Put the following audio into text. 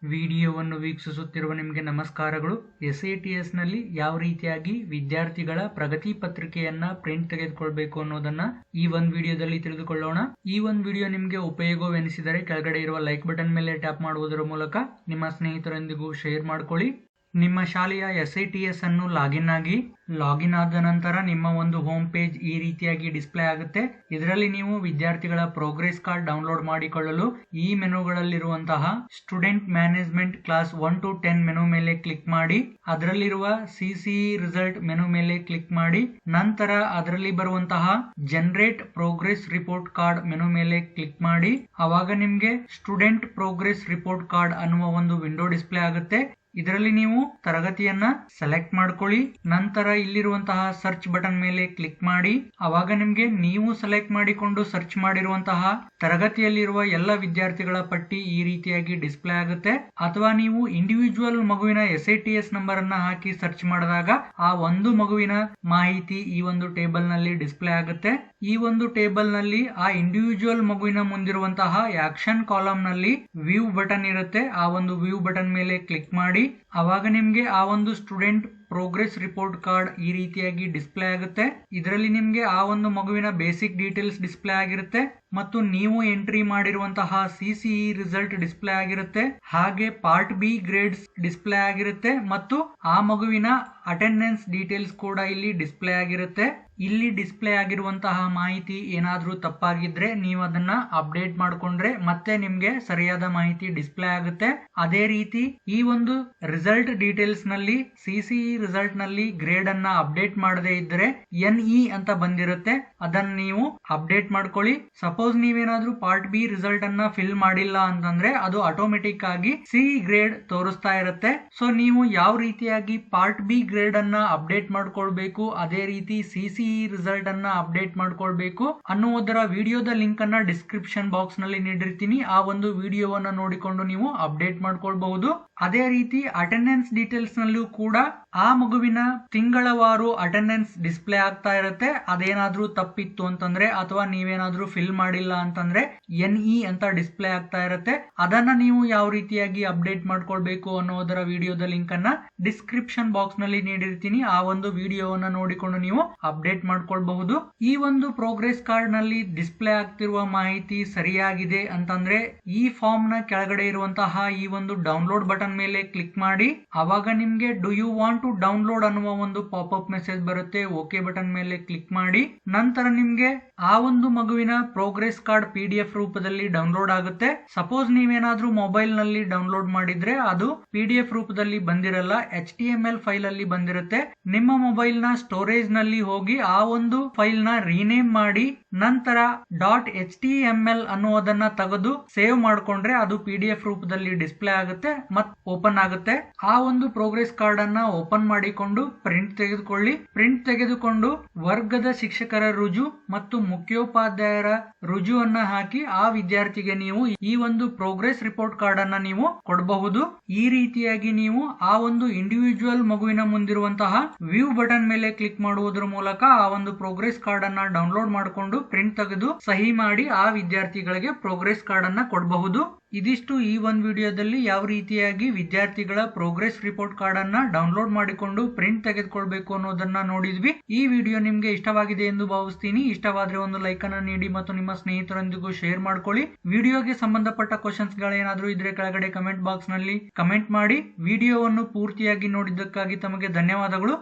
ವಿಡಿಯೋವನ್ನು ವೀಕ್ಷಿಸುತ್ತಿರುವ ನಿಮಗೆ ನಮಸ್ಕಾರಗಳು. SATS ನಲ್ಲಿ ಯಾವ ರೀತಿಯಾಗಿ ವಿದ್ಯಾರ್ಥಿಗಳ ಪ್ರಗತಿ ಪತ್ರಿಕೆಯನ್ನ ಪ್ರಿಂಟ್ ತೆಗೆದುಕೊಳ್ಬೇಕು ಅನ್ನೋದನ್ನ ಈ ಒಂದು ವಿಡಿಯೋದಲ್ಲಿ ತಿಳಿದುಕೊಳ್ಳೋಣ. ಈ ಒಂದು ವಿಡಿಯೋ ನಿಮಗೆ ಉಪಯೋಗವೆನಿಸಿದರೆ ಕೆಳಗಡೆ ಇರುವ ಲೈಕ್ ಬಟನ್ ಮೇಲೆ ಟ್ಯಾಪ್ ಮಾಡುವುದರ ಮೂಲಕ ನಿಮ್ಮ ಸ್ನೇಹಿತರೊಂದಿಗೂ ಶೇರ್ ಮಾಡ್ಕೊಳ್ಳಿ. ನಿಮ್ಮ ಶಾಲೆಯ SATS ಅನ್ನು ಲಾಗಿನ್ ಆದ ನಂತರ ನಿಮ್ಮ ಒಂದು ಹೋಮ್ ಪೇಜ್ ಈ ರೀತಿಯಾಗಿ ಡಿಸ್ಪ್ಲೇ ಆಗುತ್ತೆ. ಇದರಲ್ಲಿ ನೀವು ವಿದ್ಯಾರ್ಥಿಗಳ ಪ್ರೋಗ್ರೆಸ್ ಕಾರ್ಡ್ ಡೌನ್ಲೋಡ್ ಮಾಡಿಕೊಳ್ಳಲು ಈ ಮೆನುಗಳಲ್ಲಿರುವಂತಹ student management class 1 to 10 menu ಮೇಲೆ ಕ್ಲಿಕ್ ಮಾಡಿ, ಅದರಲ್ಲಿರುವ CCE ರಿಸಲ್ಟ್ ಮೆನು ಮೇಲೆ ಕ್ಲಿಕ್ ಮಾಡಿ, ನಂತರ ಅದರಲ್ಲಿ ಬರುವಂತಹ generate progress report card menu ಮೇಲೆ ಕ್ಲಿಕ್ ಮಾಡಿ. ಅವಾಗ ನಿಮ್ಗೆ ಸ್ಟೂಡೆಂಟ್ ಪ್ರೋಗ್ರೆಸ್ ರಿಪೋರ್ಟ್ ಕಾರ್ಡ್ ಅನ್ನುವ ಒಂದು ವಿಂಡೋ ಡಿಸ್ಪ್ಲೇ ಆಗುತ್ತೆ. ಇದರಲ್ಲಿ ನೀವು ತರಗತಿಯನ್ನ ಸೆಲೆಕ್ಟ್ ಮಾಡ್ಕೊಳ್ಳಿ. ನಂತರ ಇಲ್ಲಿರುವಂತಹ ಸರ್ಚ್ ಬಟನ್ ಮೇಲೆ ಕ್ಲಿಕ್ ಮಾಡಿ. ಅವಾಗ ನಿಮ್ಗೆ ನೀವು ಸೆಲೆಕ್ಟ್ ಮಾಡಿಕೊಂಡು ಸರ್ಚ್ ಮಾಡಿರುವಂತಹ ತರಗತಿಯಲ್ಲಿರುವ ಎಲ್ಲ ವಿದ್ಯಾರ್ಥಿಗಳ ಪಟ್ಟಿ ಈ ರೀತಿಯಾಗಿ ಡಿಸ್ಪ್ಲೇ ಆಗುತ್ತೆ. ಅಥವಾ ನೀವು ಇಂಡಿವಿಜುವಲ್ ಮಗುವಿನ SATS ನಂಬರ್ ಅನ್ನ ಹಾಕಿ ಸರ್ಚ್ ಮಾಡಿದಾಗ ಆ ಒಂದು ಮಗುವಿನ ಮಾಹಿತಿ ಈ ಒಂದು ಟೇಬಲ್ ನಲ್ಲಿ ಡಿಸ್ಪ್ಲೇ ಆಗುತ್ತೆ. ಈ ಒಂದು ಟೇಬಲ್ ನಲ್ಲಿ ಆ ಇಂಡಿವಿಜುವಲ್ ಮಗುವಿನ ಮುಂದಿರುವಂತಹ ಆಕ್ಷನ್ ಕಾಲಮ್ ನಲ್ಲಿ ವ್ಯೂ ಬಟನ್ ಇರುತ್ತೆ. ಆ ಒಂದು ವ್ಯೂ ಬಟನ್ ಮೇಲೆ ಕ್ಲಿಕ್ ಮಾಡಿ. ಅವಾಗ ನಿಮ್ಗೆ ಆ ಒಂದು ಸ್ಟೂಡೆಂಟ್ ಪ್ರೋಗ್ರೆಸ್ ರಿಪೋರ್ಟ್ ಕಾರ್ಡ್ ಈ ರೀತಿಯಾಗಿ ಡಿಸ್ಪ್ಲೇ ಆಗುತ್ತೆ. ಇದರಲ್ಲಿ ನಿಮ್ಗೆ ಆ ಒಂದು ಮಗುವಿನ ಬೇಸಿಕ್ ಡೀಟೇಲ್ಸ್ ಡಿಸ್ಪ್ಲೇ ಆಗಿರುತ್ತೆ ಮತ್ತು ನೀವು ಎಂಟ್ರಿ ಮಾಡಿರುವಂತಹ CCE ರಿಸಲ್ಟ್ ಡಿಸ್ಪ್ಲೇ ಆಗಿರುತ್ತೆ. ಹಾಗೆ ಪಾರ್ಟ್ ಬಿ ಗ್ರೇಡ್ಸ್ ಡಿಸ್ಪ್ಲೇ ಆಗಿರುತ್ತೆ ಮತ್ತು ಆ ಮಗುವಿನ ಅಟೆಂಡೆನ್ಸ್ ಡೀಟೇಲ್ಸ್ ಕೂಡ ಇಲ್ಲಿ ಡಿಸ್ಪ್ಲೇ ಆಗಿರುತ್ತೆ. ಇಲ್ಲಿ ಡಿಸ್ಪ್ಲೇ ಆಗಿರುವಂತಹ ಮಾಹಿತಿ ಏನಾದ್ರೂ ತಪ್ಪಾಗಿದ್ರೆ ನೀವು ಅದನ್ನ ಅಪ್ಡೇಟ್ ಮಾಡ್ಕೊಂಡ್ರೆ ಮತ್ತೆ ನಿಮ್ಗೆ ಸರಿಯಾದ ಮಾಹಿತಿ ಡಿಸ್ಪ್ಲೇ ಆಗುತ್ತೆ. ಅದೇ ರೀತಿ ಈ ಒಂದು ರಿಸಲ್ಟ್ ಡೀಟೇಲ್ಸ್ ನಲ್ಲಿ CCE ರಿಸಲ್ಟ್ ನಲ್ಲಿ ಗ್ರೇಡ್ ಅನ್ನ ಅಪ್ಡೇಟ್ ಮಾಡದೇ ಇದ್ರೆ NE ಅಂತ ಬಂದಿರುತ್ತೆ, ಅದನ್ನ ನೀವು ಅಪ್ಡೇಟ್ ಮಾಡ್ಕೊಳ್ಳಿ. ಸಪೋಸ್ ನೀವೇನಾದ್ರೂ ಪಾರ್ಟ್ ಬಿ ರಿಸಲ್ಟ್ ಅನ್ನ ಫಿಲ್ ಮಾಡಿಲ್ಲ ಅಂತಂದ್ರೆ ಅದು ಆಟೋಮೆಟಿಕ್ ಆಗಿ C ಗ್ರೇಡ್ ತೋರಿಸ್ತಾ ಇರುತ್ತೆ. ಸೊ ನೀವು ಯಾವ ರೀತಿಯಾಗಿ ಪಾರ್ಟ್ ಬಿ ಗ್ರೇಡ್ ಅನ್ನ ಅಪ್ಡೇಟ್ ಮಾಡ್ಕೊಳ್ಬೇಕು, ಅದೇ ರೀತಿ CCE ರಿಸಲ್ಟ್ ಅನ್ನ ಅಪ್ಡೇಟ್ ಮಾಡ್ಕೊಳ್ಬೇಕು ಅನ್ನುವುದರ ವಿಡಿಯೋದ ಲಿಂಕ್ ಅನ್ನ ಡಿಸ್ಕ್ರಿಪ್ಷನ್ ಬಾಕ್ಸ್ ನಲ್ಲಿ ನೀಡಿರ್ತೀನಿ. ಆ ಒಂದು ವಿಡಿಯೋವನ್ನ ನೋಡಿಕೊಂಡು ನೀವು ಅಪ್ಡೇಟ್ ಮಾಡ್ಕೊಳ್ಬಹುದು. ಅದೇ ರೀತಿ ಅಟೆಂಡೆನ್ಸ್ ಡೀಟೇಲ್ಸ್ ನಲ್ಲೂ ಕೂಡ ಆ ಮಗುವಿನ ತಿಂಗಳವಾರು ಅಟೆಂಡೆನ್ಸ್ ಡಿಸ್ಪ್ಲೇ ಆಗ್ತಾ ಇರುತ್ತೆ. ಅದೇನಾದ್ರೂ ತಪ್ಪಿತ್ತು ಅಂತಂದ್ರೆ ಅಥವಾ ನೀವೇನಾದ್ರೂ ಫಿಲ್ ಮಾಡಿಲ್ಲ ಅಂತಂದ್ರೆ NE ಅಂತ ಡಿಸ್ಪ್ಲೇ ಆಗ್ತಾ ಇರುತ್ತೆ. ಅದನ್ನ ನೀವು ಯಾವ ರೀತಿಯಾಗಿ ಅಪ್ಡೇಟ್ ಮಾಡ್ಕೊಳ್ಬೇಕು ಅನ್ನೋದರ ವಿಡಿಯೋದ ಲಿಂಕ್ ಅನ್ನ ಡಿಸ್ಕ್ರಿಪ್ಷನ್ ಬಾಕ್ಸ್ ನಲ್ಲಿ ನೀಡಿರ್ತೀನಿ. ಆ ಒಂದು ವಿಡಿಯೋವನ್ನ ನೋಡಿಕೊಂಡು ನೀವು ಅಪ್ಡೇಟ್ ಮಾಡ್ಕೊಳ್ಬಹುದು. ಈ ಒಂದು ಪ್ರೋಗ್ರೆಸ್ ಕಾರ್ಡ್ ನಲ್ಲಿ ಡಿಸ್ಪ್ಲೇ ಆಗ್ತಿರುವ ಮಾಹಿತಿ ಸರಿಯಾಗಿದೆ ಅಂತಂದ್ರೆ ಈ ಫಾರ್ಮ್ ನ ಕೆಳಗಡೆ ಇರುವಂತಹ ಈ ಒಂದು ಡೌನ್ಲೋಡ್ ಬಟನ್ ಮೇಲೆ ಕ್ಲಿಕ್ ಮಾಡಿ. ಅವಾಗ ನಿಮ್ಗೆ do you want to download ಅನ್ನುವ ಒಂದು ಪಾಪ್ಅಪ್ ಮೆಸೇಜ್ ಬರುತ್ತೆ. ಓಕೆ ಬಟನ್ ಮೇಲೆ ಕ್ಲಿಕ್ ಮಾಡಿ. ನಂತರ ನಿಮ್ಗೆ ಆ ಒಂದು ಮಗುವಿನ ಪ್ರೋಗ್ರೆಸ್ ಕಾರ್ಡ್ PDF ರೂಪದಲ್ಲಿ ಡೌನ್ಲೋಡ್ ಆಗುತ್ತೆ. ಸಪೋಸ್ ನೀವೇನಾದ್ರೂ ಮೊಬೈಲ್ ನಲ್ಲಿ ಡೌನ್ಲೋಡ್ ಮಾಡಿದ್ರೆ ಅದು PDF ರೂಪದಲ್ಲಿ ಬಂದಿರಲ್ಲ, HTML ಫೈಲ್ ಅಲ್ಲಿ ಬಂದಿರುತ್ತೆ. ನಿಮ್ಮ ಮೊಬೈಲ್ ನ ಸ್ಟೋರೇಜ್ ನಲ್ಲಿ ಹೋಗಿ ಆ ಒಂದು ಫೈಲ್ ನ ರೀನೇಮ್ ಮಾಡಿ ನಂತರ .html ಅನ್ನುವುದನ್ನ ತೆಗೆದು ಸೇವ್ ಮಾಡ್ಕೊಂಡ್ರೆ ಅದು PDF ರೂಪದಲ್ಲಿ ಡಿಸ್ಪ್ಲೇ ಆಗುತ್ತೆ ಮತ್ತು ಓಪನ್ ಆಗುತ್ತೆ. ಆ ಒಂದು ಪ್ರೋಗ್ರೆಸ್ ಕಾರ್ಡ್ ಅನ್ನ ಓಪನ್ ಮಾಡಿಕೊಂಡು ಪ್ರಿಂಟ್ ತೆಗೆದುಕೊಳ್ಳಿ. ಪ್ರಿಂಟ್ ತೆಗೆದುಕೊಂಡು ವರ್ಗದ ಶಿಕ್ಷಕರ ರುಜು ಮತ್ತು ಮುಖ್ಯೋಪಾಧ್ಯಾಯರ ರುಜುವನ್ನ ಹಾಕಿ ಆ ವಿದ್ಯಾರ್ಥಿಗೆ ನೀವು ಈ ಒಂದು ಪ್ರೋಗ್ರೆಸ್ ರಿಪೋರ್ಟ್ ಕಾರ್ಡ್ ಅನ್ನ ನೀವು ಕೊಡಬಹುದು. ಈ ರೀತಿಯಾಗಿ ನೀವು ಆ ಒಂದು ಇಂಡಿವಿಜುವಲ್ ಮಗುವಿನ ಮುಂದಿರುವಂತಹ ವ್ಯೂ ಬಟನ್ ಮೇಲೆ ಕ್ಲಿಕ್ ಮಾಡುವುದರ ಮೂಲಕ ಆ ಒಂದು ಪ್ರೋಗ್ರೆಸ್ ಕಾರ್ಡ್ ಅನ್ನ ಡೌನ್ಲೋಡ್ ಮಾಡಿಕೊಂಡು ಪ್ರಿಂಟ್ ತೆಗೆದು ಸಹಿ ಮಾಡಿ ಆ ವಿದ್ಯಾರ್ಥಿಗಳಿಗೆ ಪ್ರೋಗ್ರೆಸ್ ಕಾರ್ಡ್ ಅನ್ನ ಕೊಡಬಹುದು. ಇದಿಷ್ಟು ಈ ಒಂದು ವಿಡಿಯೋದಲ್ಲಿ ಯಾವ ರೀತಿಯಾಗಿ ವಿದ್ಯಾರ್ಥಿಗಳ ಪ್ರೋಗ್ರೆಸ್ ರಿಪೋರ್ಟ್ ಕಾರ್ಡ್ ಅನ್ನ ಡೌನ್ಲೋಡ್ ಮಾಡಿಕೊಂಡು ಪ್ರಿಂಟ್ ತೆಗೆದುಕೊಳ್ಬೇಕು ಅನ್ನೋದನ್ನ ನೋಡಿದ್ವಿ. ಈ ವಿಡಿಯೋ ನಿಮ್ಗೆ ಇಷ್ಟವಾಗಿದೆ ಎಂದು ಭಾವಿಸ್ತೀನಿ. ಇಷ್ಟವಾದ್ರೆ ಒಂದು ಲೈಕ್ ಅನ್ನ ನೀಡಿ ಮತ್ತು ನಿಮ್ಮ ಸ್ನೇಹಿತರೊಂದಿಗೂ ಶೇರ್ ಮಾಡ್ಕೊಳ್ಳಿ. ವಿಡಿಯೋಗೆ ಸಂಬಂಧಪಟ್ಟ ಕ್ವಶನ್ಸ್ ಗಳೇನಾದ್ರೂ ಇದ್ರೆ ಕೆಳಗಡೆ ಕಮೆಂಟ್ ಬಾಕ್ಸ್ ನಲ್ಲಿ ಕಮೆಂಟ್ ಮಾಡಿ. ವಿಡಿಯೋವನ್ನು ಪೂರ್ತಿಯಾಗಿ ನೋಡಿದ್ದಕ್ಕಾಗಿ ತಮಗೆ ಧನ್ಯವಾದಗಳು.